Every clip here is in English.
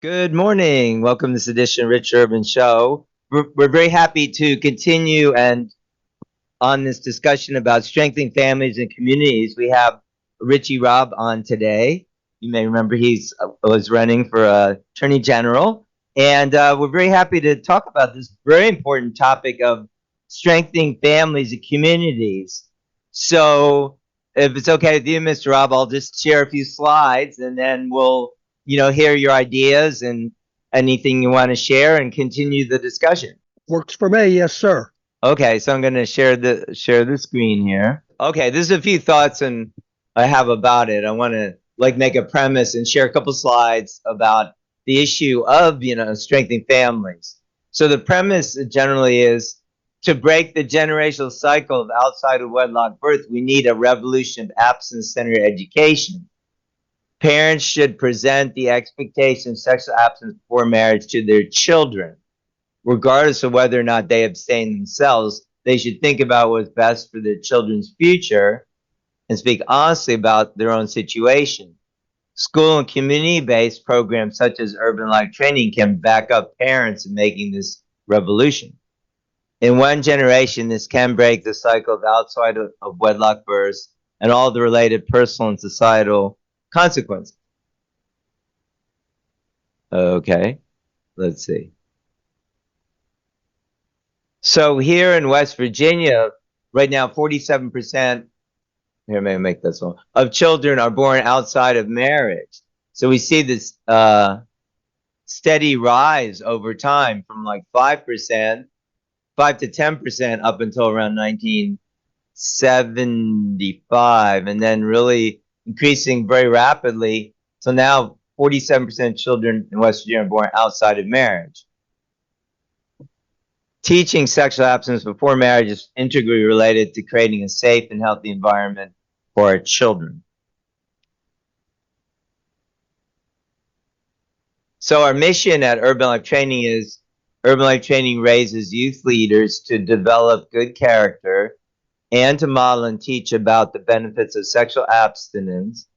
Good morning. Welcome to this edition of Rich Urban Show. We're very happy to continue and on this discussion about strengthening families and communities. We have Richie Robb on today. You may remember he's was running for Attorney General, and we're very happy to talk about this very important topic of strengthening families and communities. So, if it's okay with you, Mr. Robb, I'll just share a few slides, and then we'll hear your ideas and anything you want to share and continue the discussion. Works for me, yes, sir. Okay, so I'm going to share the screen here. Okay, there's a few thoughts and I have about it. I want to make a premise and share a couple slides about the issue of strengthening families. So the premise generally is to break the generational cycle of outside of wedlock birth. We need a revolution of absence-centered education. Parents should present the expectation of sexual abstinence before marriage to their children. Regardless of whether or not they abstain themselves, they should think about what's best for their children's future and speak honestly about their own situation. School and community-based programs such as urban life training can back up parents in making this revolution. In one generation, this can break the cycle of outside of wedlock births and all the related personal and societal consequences. Okay, let's see. So here in West Virginia, right now, 47%, here, may I make this one, of children are born outside of marriage. So we see this steady rise over time from like 5%, 5 to 10% up until around 1975, and then really increasing very rapidly. So now 47% of children in West Virginia are born outside of marriage. Teaching sexual abstinence before marriage is integrally related to creating a safe and healthy environment for our children. So our mission at Urban Life Training is Urban Life Training raises youth leaders to develop good character and to model and teach about the benefits of sexual abstinence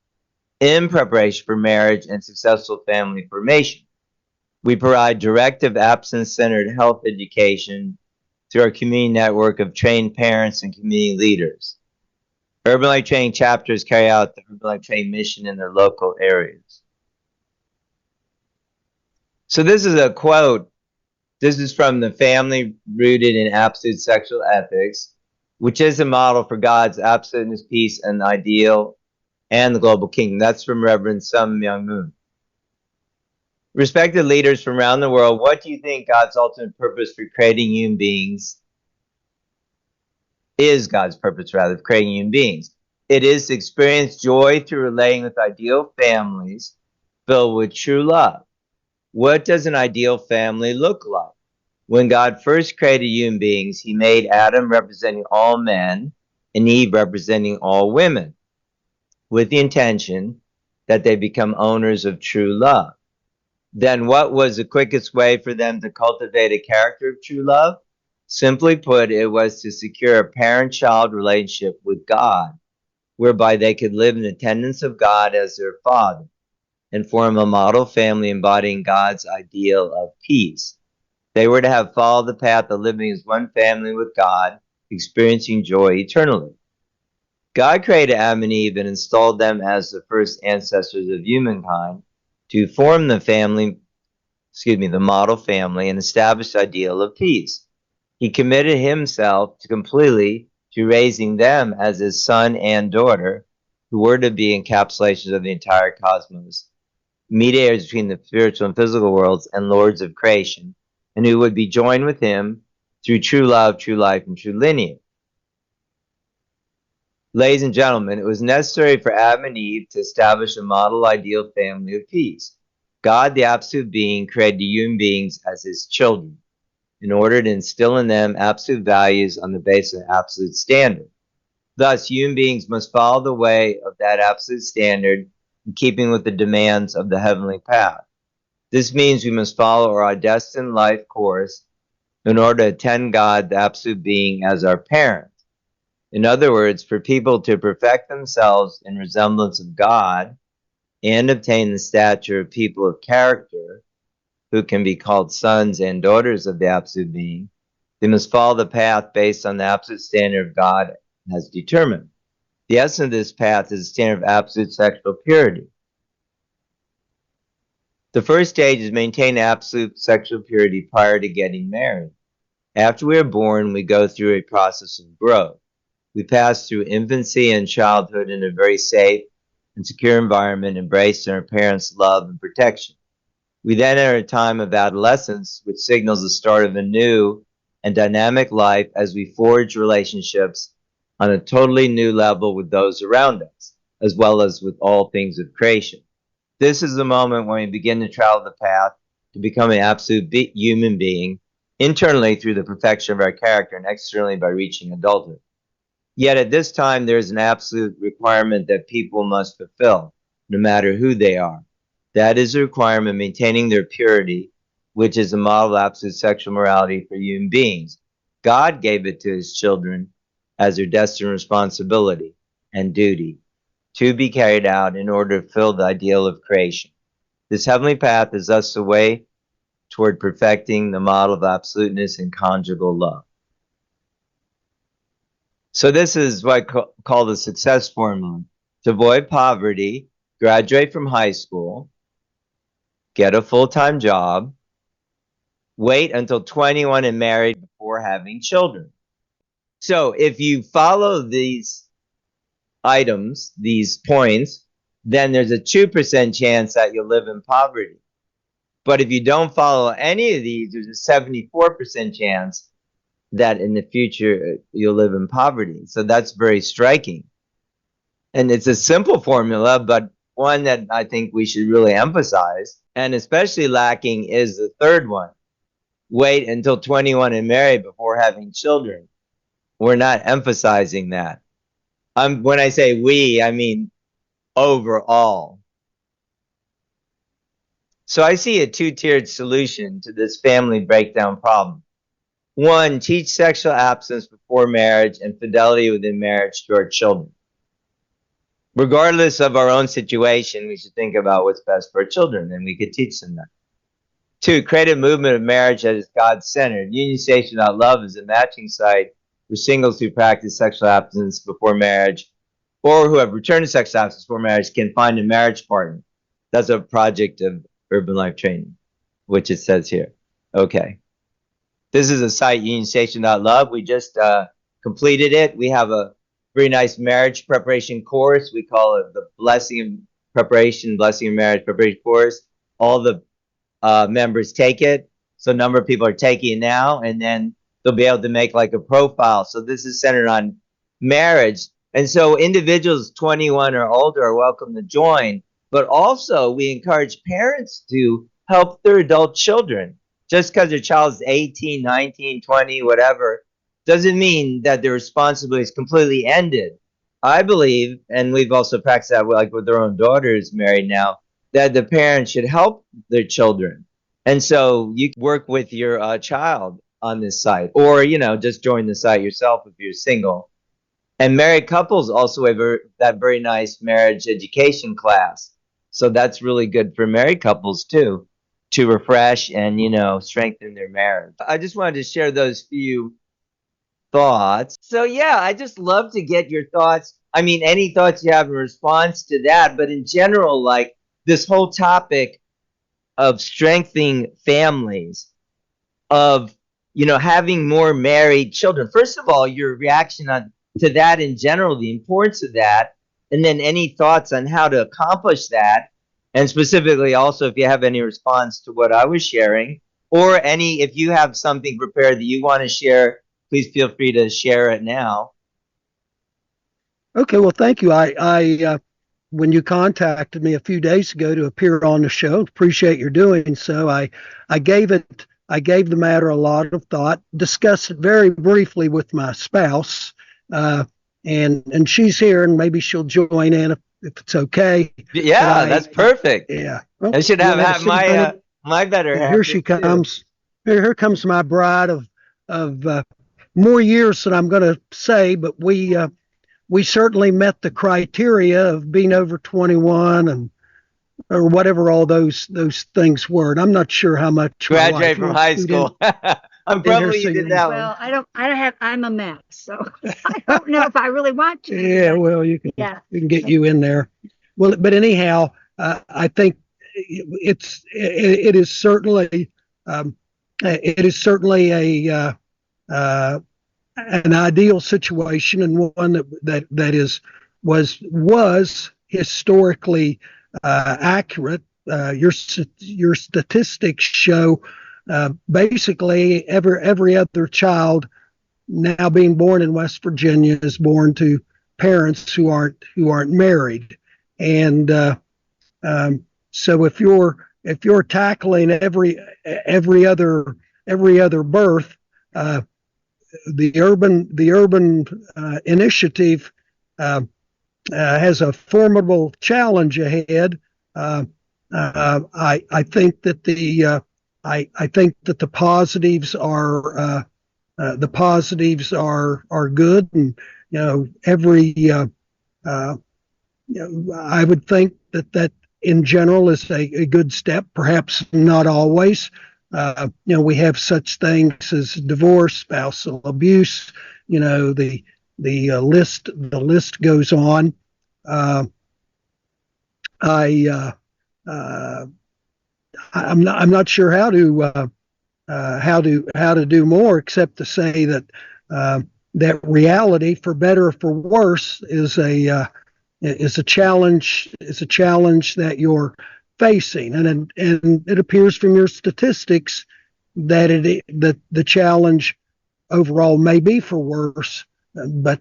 in preparation for marriage and successful family formation. We provide directive abstinence-centered health education through our community network of trained parents and community leaders. Urban Life Training chapters carry out the Urban Life Training mission in their local areas. So this is a quote. This is from the Family Rooted in Absolute Sexual Ethics, which is a model for God's absoluteness, peace, and ideal, and the global kingdom. That's from Reverend Sun Myung Moon. Respected leaders from around the world, what do you think God's ultimate purpose for creating human beings is? God's purpose, rather, of creating human beings. It is to experience joy through relating with ideal families filled with true love. What does an ideal family look like? When God first created human beings, he made Adam representing all men and Eve representing all women, with the intention that they become owners of true love. Then what was the quickest way for them to cultivate a character of true love? Simply put, it was to secure a parent-child relationship with God, whereby they could live in attendance of God as their father and form a model family embodying God's ideal of peace. They were to have followed the path of living as one family with God, experiencing joy eternally. God created Adam and Eve and installed them as the first ancestors of humankind to form the model family and establish the ideal of peace. He committed himself completely to raising them as his son and daughter, who were to be encapsulations of the entire cosmos, mediators between the spiritual and physical worlds, and lords of creation, and who would be joined with him through true love, true life, and true lineage. Ladies and gentlemen, it was necessary for Adam and Eve to establish a model ideal family of peace. God, the absolute being, created human beings as his children in order to instill in them absolute values on the basis of absolute standard. Thus, human beings must follow the way of that absolute standard in keeping with the demands of the heavenly path. This means we must follow our destined life course in order to attend God, the absolute being, as our parent. In other words, for people to perfect themselves in resemblance of God and obtain the stature of people of character, who can be called sons and daughters of the absolute being, they must follow the path based on the absolute standard God has determined. The essence of this path is the standard of absolute sexual purity. The first stage is maintain absolute sexual purity prior to getting married. After we are born, we go through a process of growth. We pass through infancy and childhood in a very safe and secure environment, embraced in our parents' love and protection. We then enter a time of adolescence, which signals the start of a new and dynamic life as we forge relationships on a totally new level with those around us, as well as with all things of creation. This is the moment when we begin to travel the path to become an absolute human being, internally through the perfection of our character and externally by reaching adulthood. Yet at this time, there is an absolute requirement that people must fulfill, no matter who they are. That is a requirement maintaining their purity, which is a model of absolute sexual morality for human beings. God gave it to his children as their destined responsibility and duty to be carried out in order to fulfill the ideal of creation. This heavenly path is thus the way toward perfecting the model of absoluteness in conjugal love. So this is what I call the success formula. To avoid poverty, graduate from high school, get a full-time job, wait until 21 and married before having children. So if you follow these items, these points, then there's a 2% chance that you'll live in poverty. But if you don't follow any of these, there's a 74% chance that in the future you'll live in poverty. So that's very striking. And it's a simple formula, but one that I think we should really emphasize. And especially lacking is the third one. Wait until 21 and marry before having children. We're not emphasizing that. When I say we, I mean overall. So I see a two-tiered solution to this family breakdown problem. One, teach sexual abstinence before marriage and fidelity within marriage to our children. Regardless of our own situation, we should think about what's best for our children, and we could teach them that. Two, create a movement of marriage that is God-centered. UnionStation.love is a matching site for singles who practice sexual abstinence before marriage or who have returned to sexual abstinence before marriage can find a marriage partner. That's a project of Urban Life Training, which it says here. Okay. This is a site, UnionStation.love. We just completed it. We have a very nice marriage preparation course. We call it the Blessing of Marriage Preparation Course. All the members take it. So a number of people are taking it now, and then they'll be able to make like a profile. So this is centered on marriage. And so individuals 21 or older are welcome to join. But also we encourage parents to help their adult children. Just because their child is 18, 19, 20, whatever, doesn't mean that their responsibility is completely ended. I believe, and we've also practiced that like with their own daughters married now, that the parents should help their children. And so you can work with your child on this site, or, just join the site yourself if you're single. And married couples also have that very nice marriage education class. So that's really good for married couples too, to refresh and, strengthen their marriage. I just wanted to share those few thoughts. So yeah, I just love to get your thoughts. I mean, any thoughts you have in response to that, but in general, like this whole topic of strengthening families, of, having more married children. First of all, your reaction to that in general, the importance of that, and then any thoughts on how to accomplish that. And specifically also, if you have any response to what I was sharing, or if you have something prepared that you want to share, please feel free to share it now. Okay, well, thank you. I when you contacted me a few days ago to appear on the show, appreciate your doing so. I gave the matter a lot of thought, discussed it very briefly with my spouse, and she's here, and maybe she'll join in if it's okay. Yeah, that's perfect. Yeah, well, I should have my better half. Here she comes. Here comes my bride of more years than I'm going to say, but we certainly met the criteria of being over 21 and or whatever all those things were. And I'm not sure how much my wife Graduate from wants high to do school. I'm in her probably you did singing. that one. Well, I don't have, I'm a mess, so I don't know if I really want to, Yeah, but well, yeah. we can get you in there. Well, but anyhow, I think it is certainly um, it is certainly an ideal situation, and one that is was historically accurate. Your statistics show basically every other child now being born in West Virginia is born to parents who aren't married, and so if you're tackling every other birth, uh, the urban initiative uh, has a formidable challenge ahead. Uh, I think that I think that the positives are good, and every uh, I would think that in general is a good step. Perhaps not always. We have such things as divorce, spousal abuse. The list goes on. Uh, I uh, I'm not sure how to do more except to say that reality, for better or for worse, is a challenge that you're facing, and it appears from your statistics that the challenge overall may be for worse, but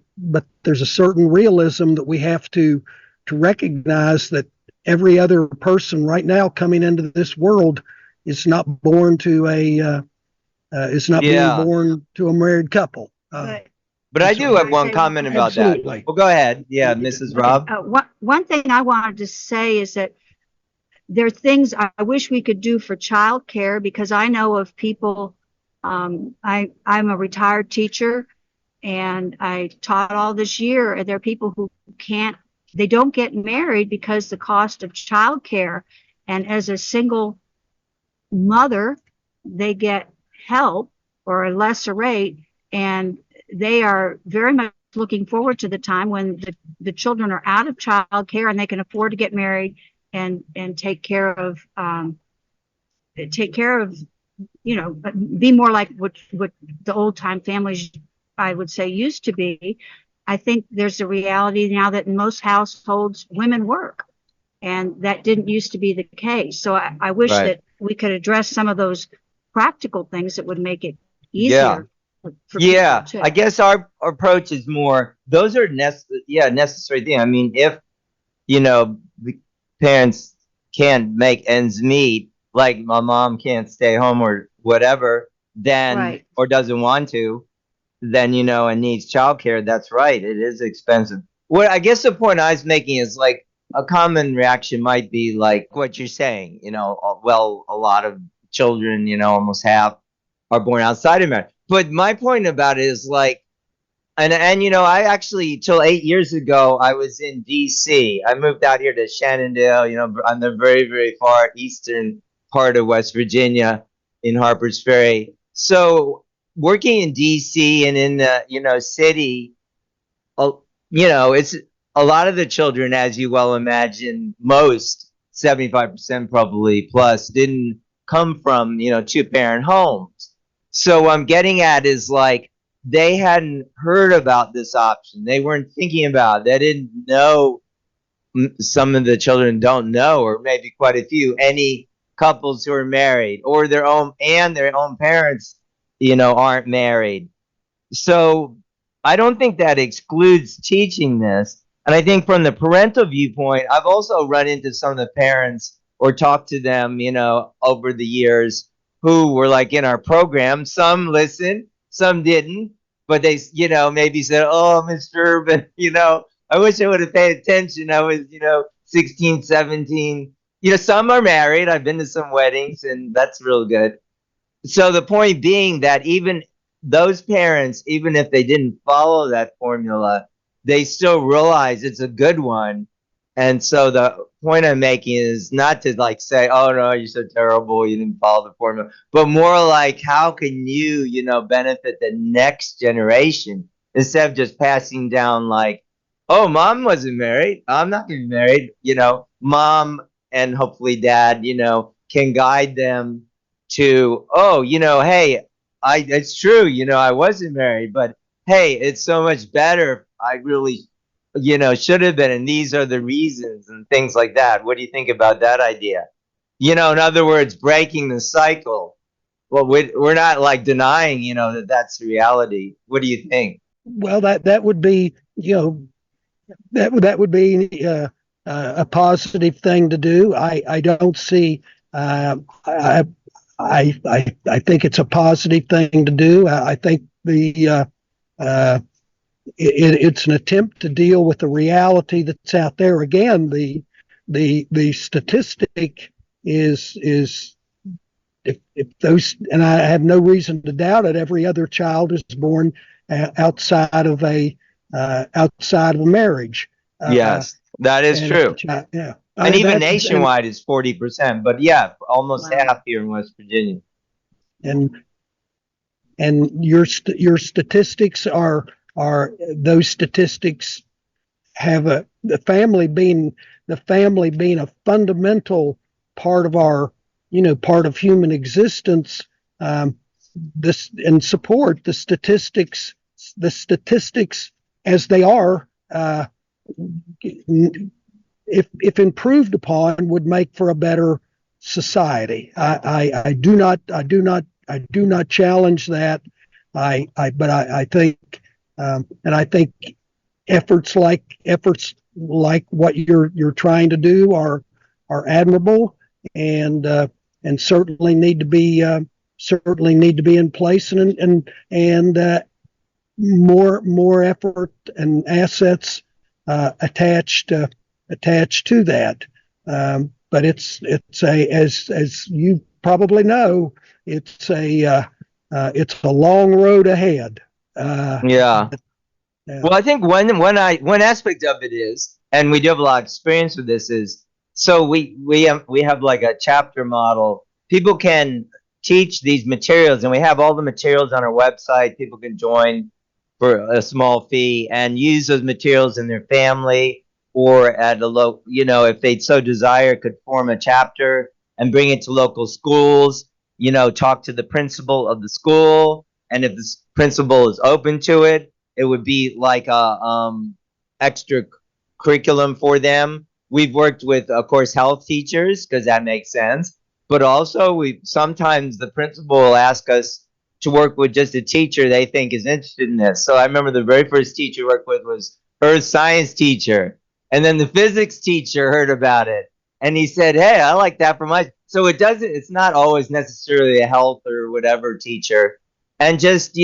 there's a certain realism that we have to recognize that every other person right now coming into this world is not born to a is not being Yeah. born to a married couple. But But I do can have I one say one comment thing? about that. Absolutely. Well, go ahead. Yeah, Mrs. Okay. Robb. One thing I wanted to say is that there are things I wish we could do for childcare, because I know of people. I'm a retired teacher, and I taught all this year, and there are people who they don't get married because the cost of childcare, and as a single mother, they get help or a lesser rate, and they are very much looking forward to the time when the children are out of childcare and they can afford to get married and take care of, be more like what the old time families, I would say, used to be. I think there's a reality now that in most households women work, and that didn't used to be the case. So I wish Right. that we could address some of those practical things that would make it Yeah. easier for people Yeah. I too. guess our approach is more, those are necessary things. I mean, if, the parents can't make ends meet, like my mom can't stay home or whatever, then, Right. or doesn't want to, then, and needs childcare, that's right. It is expensive. What I guess the point I was making is like a common reaction might be like what you're saying, well, a lot of children, almost half are born outside of marriage. But my point about it is like, and I actually till 8 years ago I was in D.C. I moved out here to Shenandoah, on the very very far eastern part of West Virginia in Harpers Ferry. So working in D.C. and in the city, uh, it's a lot of the children, as you well imagine, most 75% probably plus didn't come from two-parent homes. So what I'm getting at is like they hadn't heard about this option. They weren't thinking about it. They didn't know. Some of the children don't know, or maybe quite a few, any couples who are married or their own parents, aren't married. So I don't think that excludes teaching this. And I think from the parental viewpoint, I've also run into some of the parents or talked to them, over the years who were like in our program. Some listened, some didn't, but they, maybe said, "Oh, Mr. Urban, I wish I would have paid attention. I was, 16, 17." Some are married. I've been to some weddings, and that's real good. So the point being that even those parents, even if they didn't follow that formula, they still realize it's a good one. And so the point I'm making is not to like say, oh no, you're so terrible, you didn't follow the formula, but more like how can you, benefit the next generation instead of just passing down like, oh, mom wasn't married, I'm not getting married, mom and hopefully dad, can guide them to, oh, hey, it's true, I wasn't married, but hey, it's so much better. I really should have been, and these are the reasons and things like that. What do you think about that idea? In other words, breaking the cycle. Well, we're not like denying, that that's reality. What do you think? Well, that would be, that would be a positive thing to do. I don't see. I, I think it's a positive thing to do. I think it's an attempt to deal with the reality that's out there. Again, the statistic is if those, and I have no reason to doubt it, every other child is born outside of a marriage. Yes, that is And if the true. child, yeah, And even that nationwide is 40%, but yeah, almost Wow. half here in West Virginia. and your statistics are those statistics have the family being a fundamental part of our part of human existence. This and support the statistics as they are, if improved upon, would make for a better society. I do not challenge that. But I think, and I think efforts like what you're trying to do are admirable, and certainly need to be in place, and more effort and assets attached to that. But it's a as you probably know, it's a long road ahead. Yeah. Yeah. Well, I think one aspect of it is, and we do have a lot of experience with this, is so we have like a chapter model. People can teach these materials, and we have all the materials on our website. People can join for a small fee and use those materials in their family or at a local, if they so desire, could form a chapter and bring it to local schools. Talk to the principal of the school, and if the principal is open to it, it would be like a extra curriculum for them. We've worked with, of course, health teachers because that makes sense. But also, we sometimes the principal will ask us to work with just a teacher they think is interested in this. So I remember the very first teacher we worked with was earth science teacher, and then the physics teacher heard about it, and he said, "Hey, I like that for my." So it doesn't. It's not always necessarily a health or whatever teacher, and just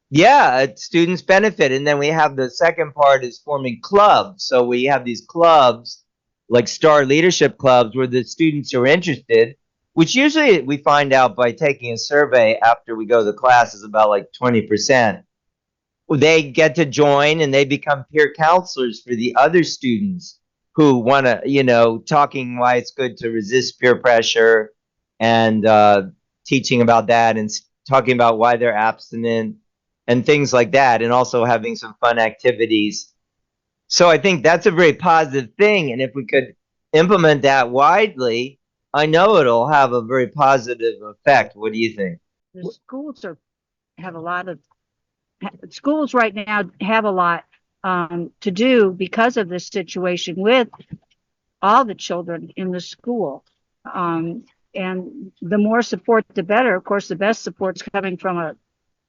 yeah, students benefit. And then we have the second part is forming clubs. So we have these clubs like star leadership clubs where the students are interested, which usually we find out by taking a survey after we go to the class is about like 20%. They get to join and they become peer counselors for the other students who want to, talking why it's good to resist peer pressure and teaching about that and talking about why they're abstinent and things like that, and also having some fun activities. So I think that's a very positive thing. And if we could implement that widely, I know it'll have a very positive effect. What do you think? The schools have a lot of schools right now have a lot to do because of this situation with all the children in the school. And the more support, the better. Of course, the best support's coming from a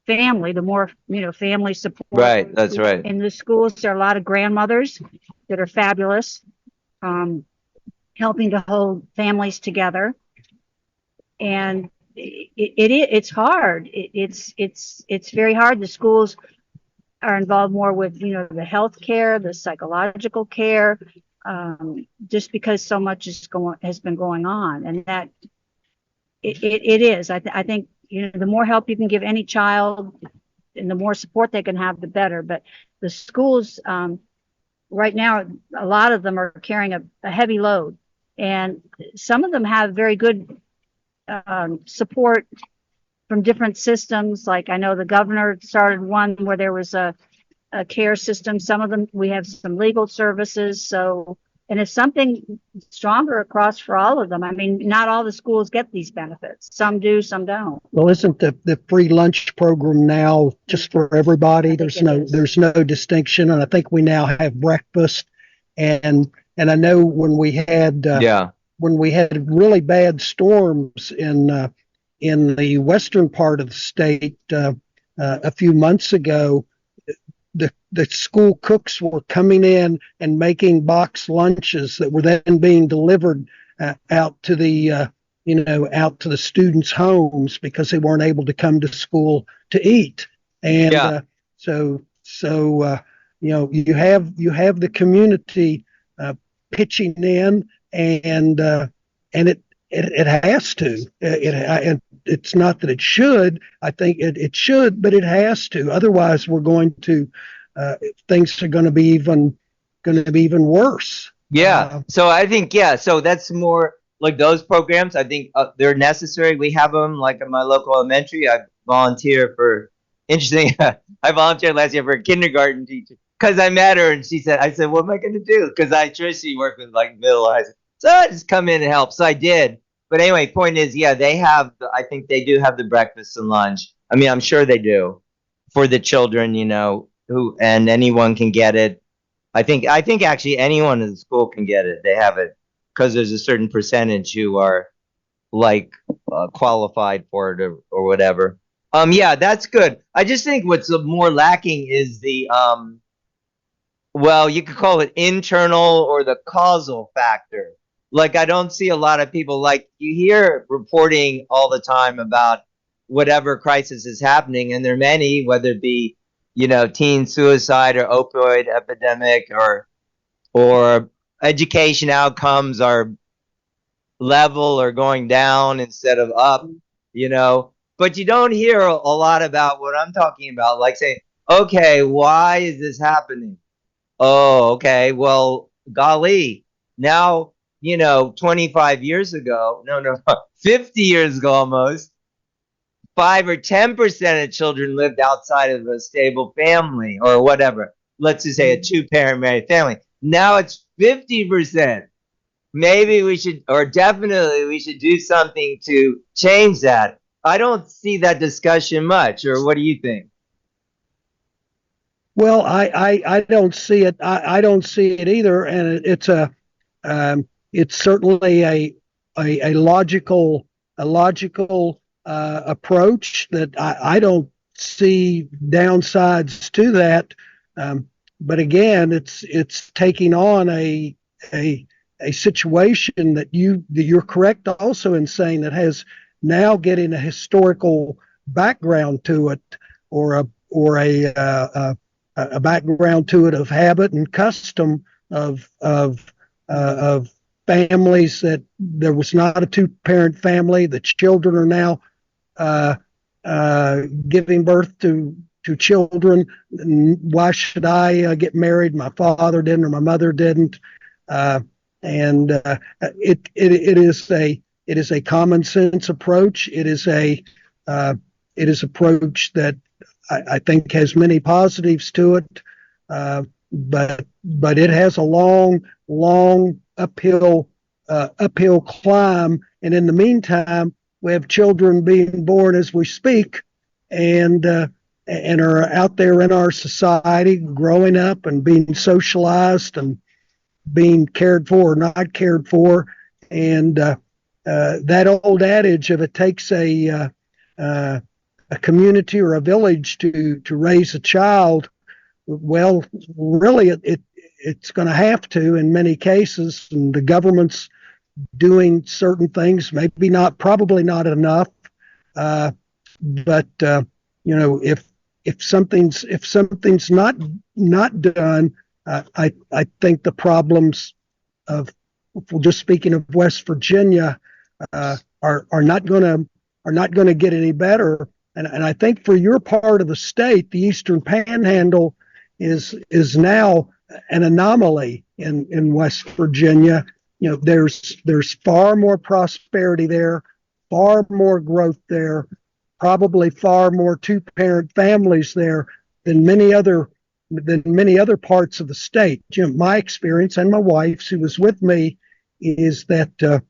family. The more family support. Right, that's right. In the schools, there are a lot of grandmothers that are fabulous, helping to hold families together. And it's hard. It's very hard. The schools are involved more with the health care, the psychological care, just because so much has been going on, and that it is. I think the more help you can give any child, and the more support they can have, the better. But the schools right now, a lot of them are carrying a heavy load, and some of them have very good support from different systems. Like I know the governor started one where there was a care system. Some of them, we have some legal services. So, and it's something stronger across for all of them. I mean, not all the schools get these benefits. Some do, some don't. Well, isn't the free lunch program now just for everybody? There's no distinction, and I think we now have breakfast. And I know Yeah. when we had really bad storms in the western part of the state a few months ago, the school cooks were coming in and making box lunches that were then being delivered out to the out to the students' homes because they weren't able to come to school to eat. And Yeah. you have the community pitching in, and it has to. And it's not that it should. I think it should, but it has to. Otherwise, we're going to things are going to be even worse. Yeah. So I think, yeah. So that's more like those programs. I think they're necessary. We have them like at my local elementary. I volunteer for, interesting. I volunteered last year for a kindergarten teacher because I met her and I said, what am I going to do? Because I traditionally work with like middle high school. So I just come in and help. So I did. But anyway, point is, yeah, I think they do have the breakfast and lunch. I mean, I'm sure they do for the children, and anyone can get it. I think actually anyone in the school can get it. They have it because there's a certain percentage who are like qualified for it or whatever. Yeah, that's good. I just think what's more lacking is the well, you could call it internal or the causal factor. Like I don't see a lot of people, like you hear reporting all the time about whatever crisis is happening, and there are many, whether it be teen suicide or opioid epidemic or education outcomes are level or going down instead of up, but you don't hear a lot about what I'm talking about, like saying, okay, why is this happening? Oh, okay, well, golly, now 25 years ago, no, 50 years ago almost, 5 or 10% of children lived outside of a stable family or whatever. Let's just say a two-parent married family. Now it's 50%. Maybe we should, or definitely we should do something to change that. I don't see that discussion much, or what do you think? Well, I don't see it. I don't see it either, and it's certainly a logical approach that I don't see downsides to that. But again, it's taking on a situation that you're correct also in saying that has now getting a historical background to it, or a background to it of habit and custom of families that there was not a two-parent family. The children are now giving birth to children. Why should I get married? My father didn't, or my mother didn't. And it is a common sense approach. It is approach that I think has many positives to it, but it has a long uphill climb. And in the meantime, we have children being born as we speak, and are out there in our society, growing up and being socialized and being cared for or not cared for. And that old adage of it takes a community or a village to raise a child, well, really it's going to have to in many cases, and the government's doing certain things, probably not enough, but if something's not done, I think the problems of, if we're just speaking of West Virginia, are not going to get any better. And I think for your part of the state, the Eastern Panhandle is now an anomaly in West Virginia. You know, there's far more prosperity there, far more growth there, probably far more two-parent families there than many other parts of the state. You know, my experience and my wife's, who was with me, is that the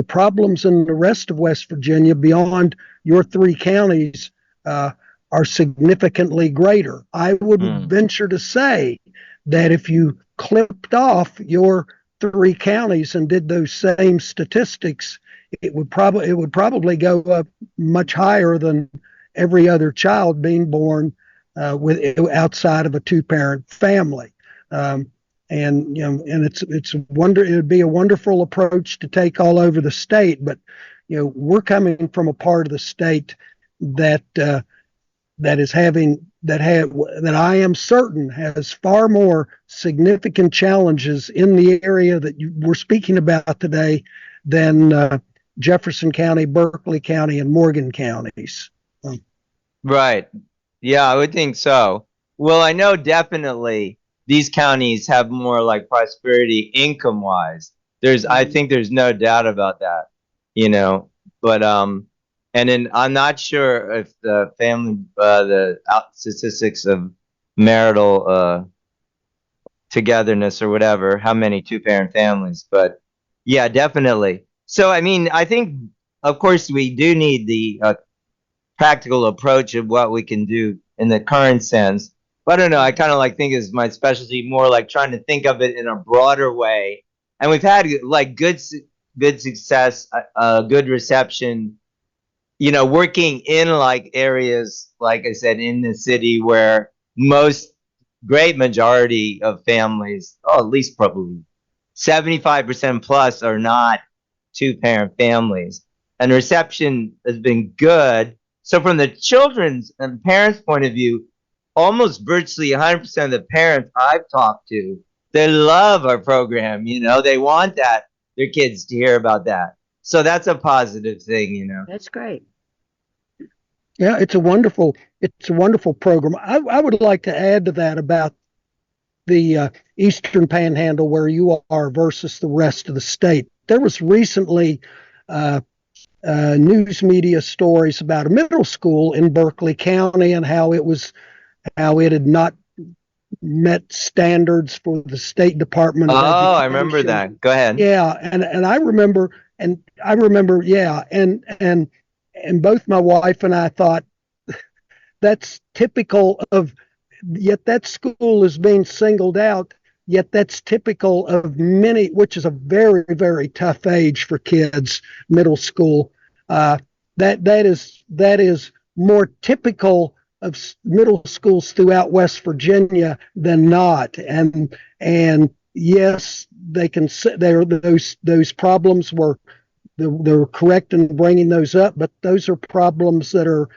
problems in the rest of West Virginia beyond your three counties are significantly greater. I would venture to say that if you clipped off your three counties and did those same statistics, it would probably go up much higher than every other child being born with outside of a two-parent family. And you know, and it would be a wonderful approach to take all over the state. But you know, we're coming from a part of the state that that I am certain has far more significant challenges in the area that we're speaking about today than Jefferson County, Berkeley County, and Morgan counties. Right. Yeah, I would think so. Well, I know definitely these counties have more like prosperity income wise. I think there's no doubt about that, you know. But and then I'm not sure if the statistics of marital togetherness or whatever, how many two-parent families, but yeah, definitely. So I mean, I think of course we do need the practical approach of what we can do in the current sense. But I don't know. I kind of like think is my specialty more like trying to think of it in a broader way. And we've had like good success, good reception. You know, working in like areas, like I said, in the city where great majority of families, at least probably 75% plus, are not two-parent families, and reception has been good. So from the children's and parents' point of view, almost virtually 100% of the parents I've talked to, they love our program. You know, they want their kids to hear about that. So that's a positive thing, you know. That's great. Yeah, it's a wonderful program. I would like to add to that about the Eastern Panhandle where you are versus the rest of the state. There was recently news media stories about a middle school in Berkeley County and how it had not met standards for the State Department of Education. Oh, I remember that. Go ahead. Yeah, and I remember, yeah, and both my wife and I thought that's typical of, yet that school is being singled out, yet that's typical of many, which is a very, very tough age for kids, middle school. That is more typical of middle schools throughout West Virginia than not. And yes, those problems were, they're correct in bringing those up, but those are problems that are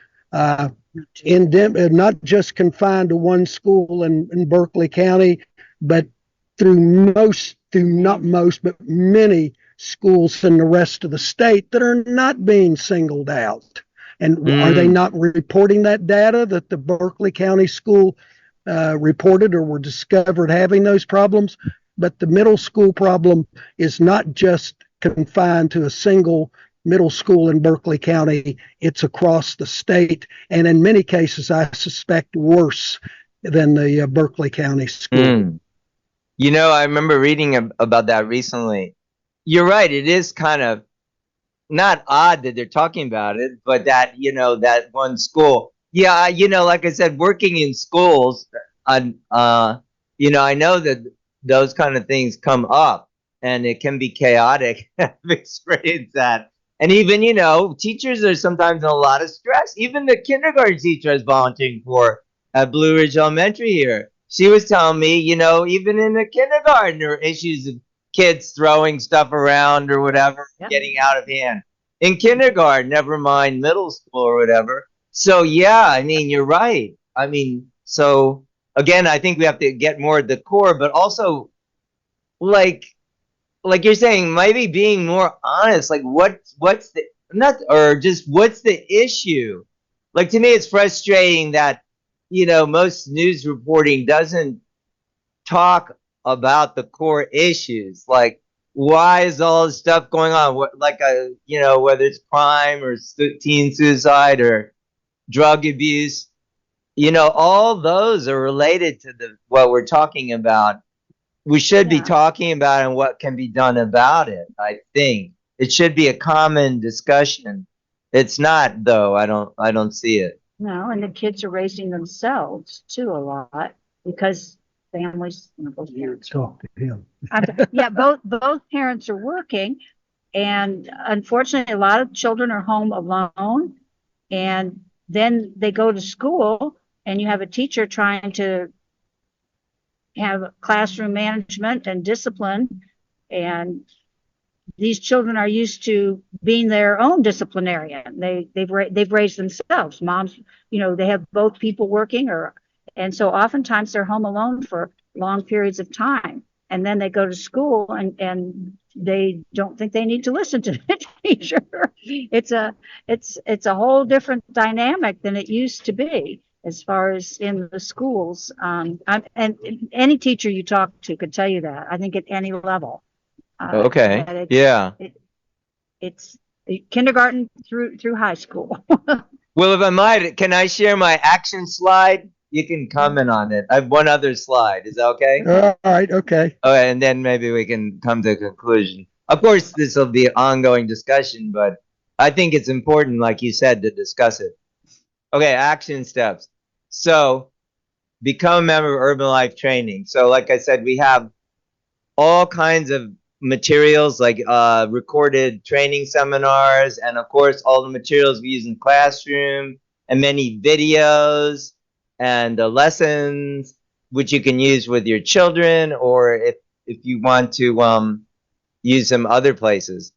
not just confined to one school in Berkeley County, but not most, but many schools in the rest of the state that are not being singled out. And are they not reporting that data that the Berkeley County school reported or were discovered having those problems? But the middle school problem is not just confined to a single middle school in Berkeley County. It's across the state, and in many cases, I suspect worse than the Berkeley County school. You know, I remember reading about that recently. You're right. It is kind of not odd that they're talking about it, but that, you know, that one school. Yeah, you know, like I said, working in schools, you know, I know that those kind of things come up and it can be chaotic. I've experienced that. And even, you know, teachers are sometimes in a lot of stress. Even the kindergarten teacher I was volunteering for at Blue Ridge Elementary here, she was telling me, you know, even in the kindergarten, there are issues of kids throwing stuff around or whatever, getting out of hand. In kindergarten, never mind middle school or whatever. So, yeah, I mean, you're right. I mean, so, again, I think we have to get more at the core, but also, like you're saying, maybe being more honest, like what's the, not, or just what's the issue? Like, to me, it's frustrating that, you know, most news reporting doesn't talk about the core issues, like why is all this stuff going on? What, like whether it's crime or teen suicide or drug abuse, all those are related to what we're talking about. We should be talking about and what can be done about it. I think it should be a common discussion. It's not, though. I don't see it. No, and the kids are raising themselves too a lot because families, both parents. Talk to him. Yeah, both parents are working, and unfortunately, a lot of children are home alone, and then they go to school, and you have a teacher trying to have classroom management and discipline, and these children are used to being their own disciplinarian. They've raised themselves. Moms, they have both people working, and so oftentimes they're home alone for long periods of time, and then they go to school and they don't think they need to listen to the teacher. It's a whole different dynamic than it used to be as far as in the schools. And any teacher you talk to could tell you that. I think at any level. Okay. Yeah. It's kindergarten through high school. Well, if I might, can I share my action slide? You can comment on it. I have one other slide. Is that okay? All right. Okay. Oh, and then maybe we can come to a conclusion. Of course, this will be an ongoing discussion, but I think it's important, like you said, to discuss it. Okay, action steps. So, become a member of Urban Life Training. So, like I said, we have all kinds of materials like recorded training seminars, and of course all the materials we use in the classroom, and many videos and lessons which you can use with your children, or if you want to use them other places.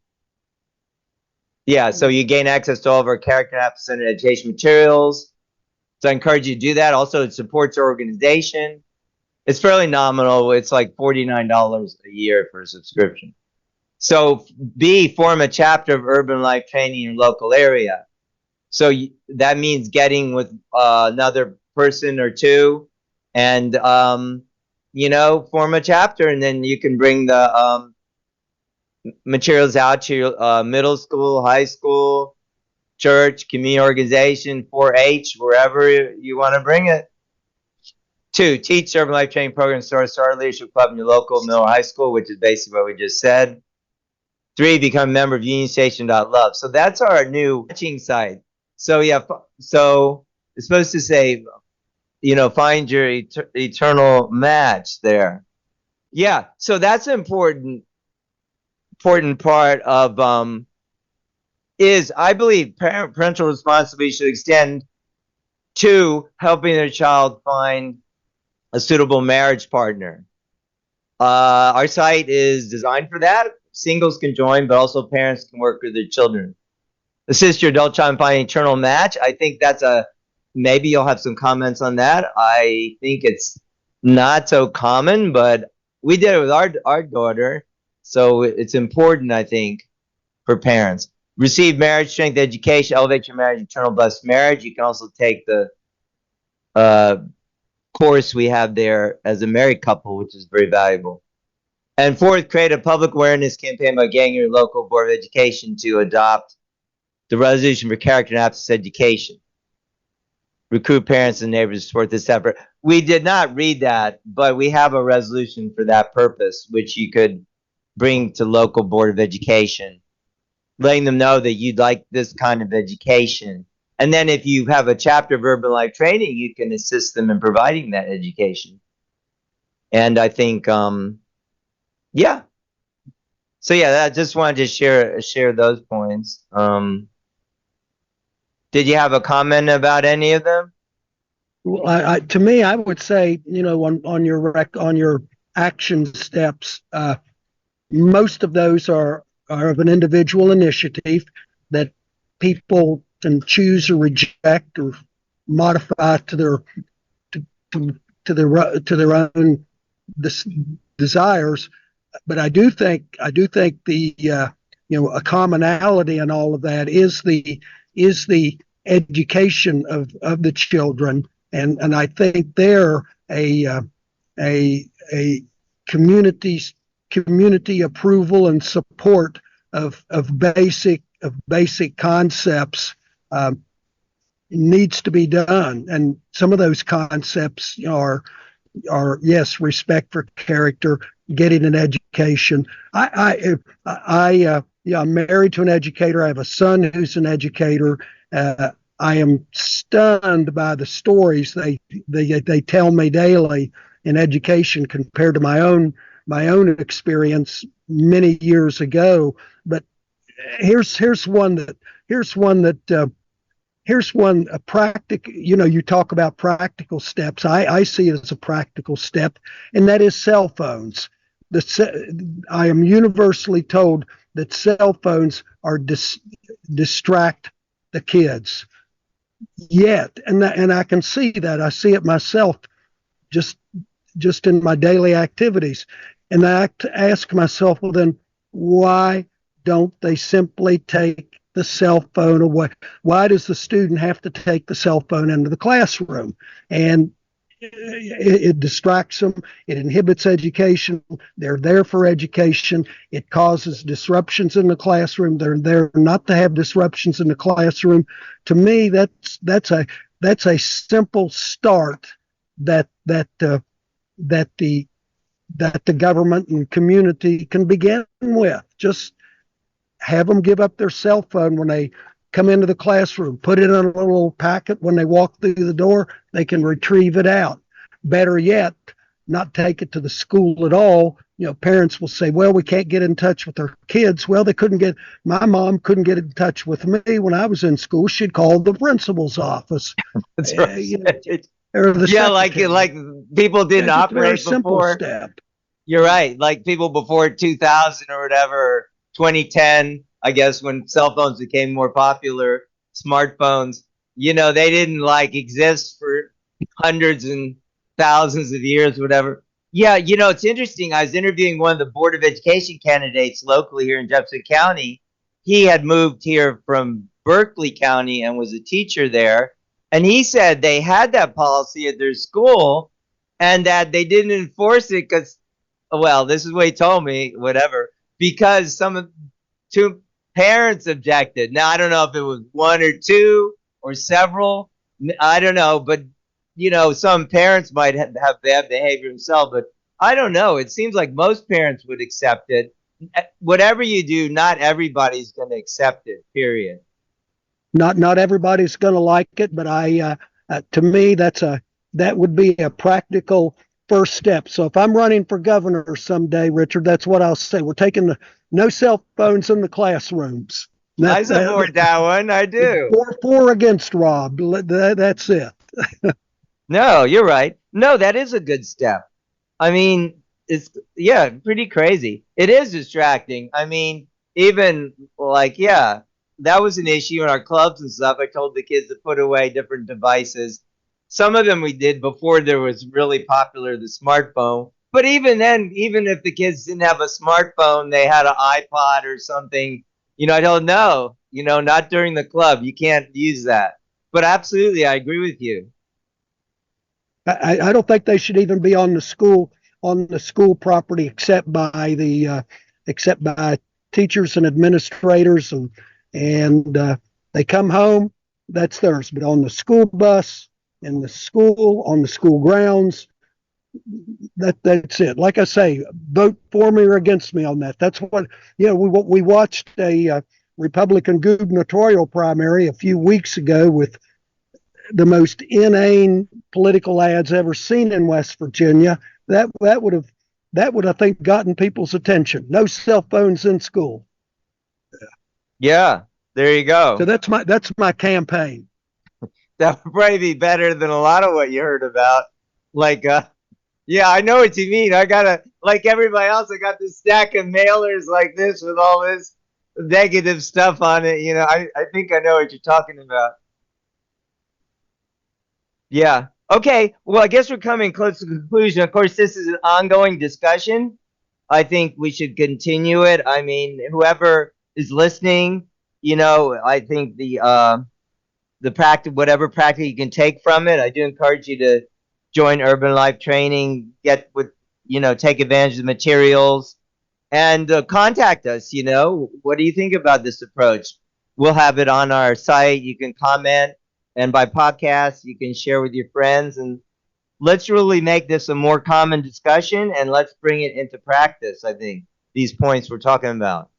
Yeah, so you gain access to all of our character and app-centered education materials. So I encourage you to do that. Also, it supports our organization. It's fairly nominal. It's like $49 a year for a subscription. So B, form a chapter of Urban Life Training in your local area. So that means getting with another person or two and, form a chapter, and then you can bring the materials out to your middle school, high school, church, community organization, 4-H, wherever you want to bring it. 2, teach Urban Life Training programs to start leadership club in your local middle or high school, which is basically what we just said. 3, become a member of unionstation.love. So that's our new matching site. So yeah, so it's supposed to say, find your eternal match there. Yeah, so that's an important part of is, I believe, parental responsibility should extend to helping their child find a suitable marriage partner. Our site is designed for that. Singles can join, but also parents can work with their children. Assist your adult child in finding an eternal match. I think that's maybe you'll have some comments on that. I think it's not so common, but we did it with our daughter. So it's important, I think, for parents. Receive marriage strength education, elevate your marriage, eternal blessed marriage. You can also take the course we have there as a married couple, which is very valuable. And 4th, create a public awareness campaign by getting your local Board of Education to adopt the resolution for character and aptitude education. Recruit parents and neighbors to support this effort. We did not read that, but we have a resolution for that purpose, which you could bring to local Board of Education, letting them know that you'd like this kind of education. And then if you have a chapter of Urban Life Training, you can assist them in providing that education. And I think, yeah. So yeah, I just wanted to share those points. Did you have a comment about any of them? Well, to me, I would say, on your action steps, most of those are of an individual initiative that people can choose or reject or modify to their own desires. But I do think the a commonality in all of that is the education of the children, and I think they're a a community approval and support of basic concepts needs to be done. And some of those concepts are yes, respect for character, getting an education. I'm married to an educator. I have a son who's an educator. I am stunned by the stories they tell me daily in education compared to my own experience many years ago. But here's one a practical, you talk about practical steps. I see it as a practical step, and that is cell phones. I am universally told that cell phones are distract the kids. Yet, and I can see that. I see it myself just in my daily activities. And I ask myself, well, then why don't they simply take the cell phone away? Why does the student have to take the cell phone into the classroom? And it distracts them. It inhibits education. They're there for education. It causes disruptions in the classroom. They're there not to have disruptions in the classroom. To me, that's a simple start that the government and community can begin with. Just have them give up their cell phone when they come into the classroom, put it in a little packet. When they walk through the door, they can retrieve it out. Better yet, not take it to the school at all. Parents will say, well, we can't get in touch with our kids. Well, my mom couldn't get in touch with me when I was in school. She'd call the principal's office. That's right. Or the like people didn't That's operate a very simple before. Step. You're right. Like people before 2000 or whatever, 2010, I guess, when cell phones became more popular, smartphones, they didn't exist for hundreds and thousands of years, whatever. Yeah, it's interesting. I was interviewing one of the Board of Education candidates locally here in Jefferson County. He had moved here from Berkeley County and was a teacher there. And he said they had that policy at their school and that they didn't enforce it because, well, this is what he told me, whatever, because two parents objected. Now, I don't know if it was one or two or several. I don't know. But, some parents might have bad behavior themselves. But I don't know. It seems like most parents would accept it. Whatever you do, not everybody's going to accept it, period. Not everybody's going to like it, but to me, that would be a practical first step. So if I'm running for governor someday, Richard, that's what I'll say. We're taking no cell phones in the classrooms. I support that one. I do. Four against Robb. That's it. No, you're right. No, that is a good step. I mean, it's pretty crazy. It is distracting. I mean, even that was an issue in our clubs and stuff. I told the kids to put away different devices. Some of them we did before there was really popular the smartphone. But even then, even if the kids didn't have a smartphone, they had an iPod or something. I don't know. Not during the club. You can't use that. But absolutely, I agree with you. I don't think they should even be on the school property except by teachers and administrators and they come home, that's theirs. But on the school bus, in the school, on the school grounds, that's it. Like I say, vote for me or against me on that. That's what we watched a Republican gubernatorial primary a few weeks ago with the most inane political ads ever seen in West Virginia. That would I think gotten people's attention. No cell phones in school. Yeah, there you go. So that's my campaign. That would probably be better than a lot of what you heard about. Yeah, I know what you mean. I gotta, like everybody else, I got this stack of mailers like this with all this negative stuff on it. I think I know what you're talking about. Yeah. Okay. Well, I guess we're coming close to conclusion. Of course, this is an ongoing discussion. I think we should continue it. I mean, whoever is listening, I think the practice, whatever practice you can take from it, I do encourage you to join Urban Life Training, get with, take advantage of the materials, and contact us. What do you think about this approach? We'll have it on our site. You can comment, and by podcast, you can share with your friends, and let's really make this a more common discussion, and let's bring it into practice. I think these points we're talking about.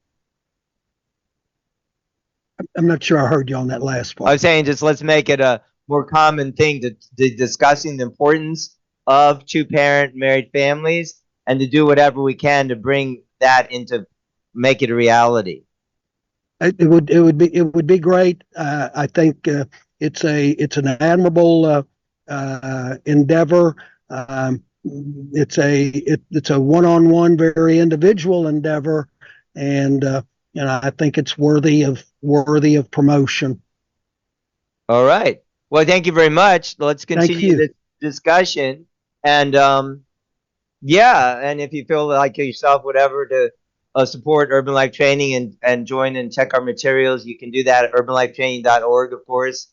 I'm not sure I heard you on that last part. I was saying, just let's make it a more common thing to discussing the importance of two-parent married families, and to do whatever we can to bring that make it a reality. It would be great. I think it's an admirable endeavor. It's a one-on-one, very individual endeavor, and I think it's worthy of promotion. All right. Well, thank you very much. Let's continue this discussion, and and if you feel like yourself, whatever, to support Urban Life Training and join and check our materials, you can do that at urbanlifetraining.org, of course.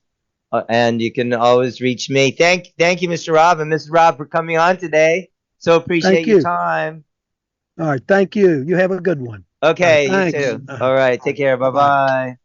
And you can always reach me. Thank you, Mr. Robb and Mrs. Robb, for coming on today. So appreciate your time. All right. Thank you. You have a good one. Okay, you too. All right. Take care. Bye-bye.